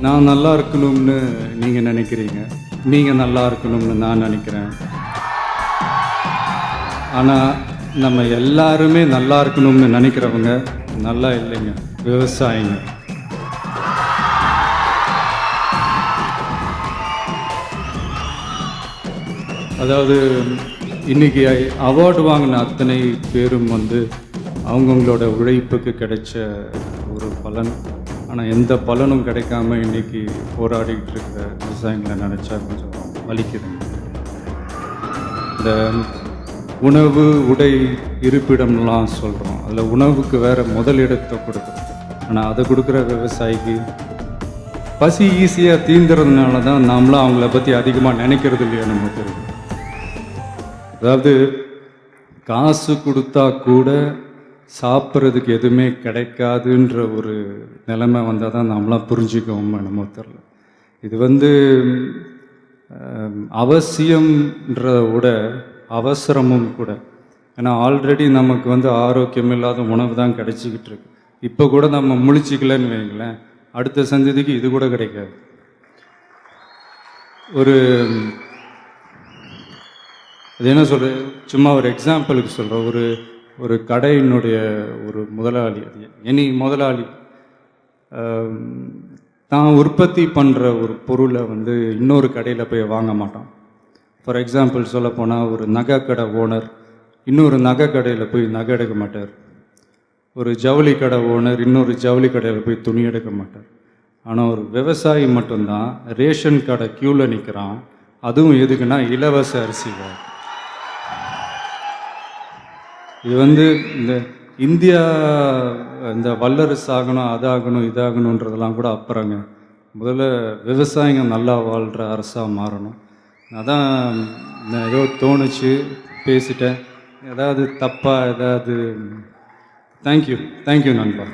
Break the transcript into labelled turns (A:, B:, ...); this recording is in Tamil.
A: நான் நல்லா இருக்கணும்னு நீங்கள் நினைக்கிறீங்க, நீங்கள் நல்லா இருக்கணும்னு நான் நினைக்கிறேன். ஆனால் நம்ம எல்லாருமே நல்லா இருக்கணும்னு நினைக்கிறவங்க நல்லா இல்லைங்க, விவசாயிங்க. அதாவது இன்னைக்கு அவார்டு வாங்கின அத்தனை பேரும் அவங்கவுங்களோட உழைப்புக்கு கிடைச்ச ஒரு பலன். ஆனால் எந்த பலனும் கிடைக்காம இன்னைக்கு போராடிட்டு இருக்கிற விவசாயிகளை நினச்சா கொஞ்சம் வலிக்குதுங்க. இந்த உணவு, உடை, இருப்பிடம்லாம் சொல்கிறோம், அதில் உணவுக்கு வேறு முதலிடத்தை கொடுக்குறோம். ஆனால் அதை கொடுக்குற விவசாயிக்கு பசி ஈஸியாக தீந்துறதுனால தான் நாமளும் அவங்கள பற்றி அதிகமாக நினைக்கிறது இல்லையா நம்ம தெரியும். அதாவது காசு கொடுத்தா கூட சாப்பிட்றதுக்கு எதுவுமே கிடைக்காதுன்ற ஒரு நிலைமை வந்தால் தான் நம்மளாம் புரிஞ்சுக்கவும் என்னமோ தெரில. இது அவசியம்ன்ற விட அவசரமும் கூட. ஏன்னா ஆல்ரெடி நமக்கு ஆரோக்கியம் இல்லாத உணவு தான் கிடைச்சிக்கிட்டு இருக்கு. இப்போ கூட நம்ம முழிச்சிக்கலன்னு வைங்களேன், அடுத்த சந்ததிக்கு இது கூட கிடைக்காது. அது என்ன சொல்கிறேன், சும்மா ஒரு எக்ஸாம்பிளுக்கு சொல்கிறேன். ஒரு கடையினுடைய ஒரு முதலாளி, எனி முதலாளி தான் உற்பத்தி பண்ணுற ஒரு பொருளை இன்னொரு கடையில் போய் வாங்க மாட்டான். ஃபார் எக்ஸாம்பிள் சொல்லப்போனால், ஒரு நகை கடை ஓனர் இன்னொரு நகை கடையில் போய் நகை எடுக்க மாட்டார். ஒரு ஜவுளி கடை ஓனர் இன்னொரு ஜவுளி கடையில் போய் துணி எடுக்க மாட்டார். ஆனால் ஒரு விவசாயி மட்டும்தான் ரேஷன் கடை க்யூவில் நிற்கிறான். அதுவும் எதுக்குன்னா இலவச அரிசிகள். இது இந்த இந்தியா இந்த வல்லரசு ஆகணும், அதாகணும், இதாகணுன்றதெல்லாம் கூட அப்புறங்க. முதல்ல விவசாயிங்க நல்லா வாழ்கிற அரசாக மாறணும். அதான் ஏதோ தோணுச்சு, பேசிட்டேன். ஏதாவது தப்பாக ஏதாவது தேங்க்யூ நண்பா.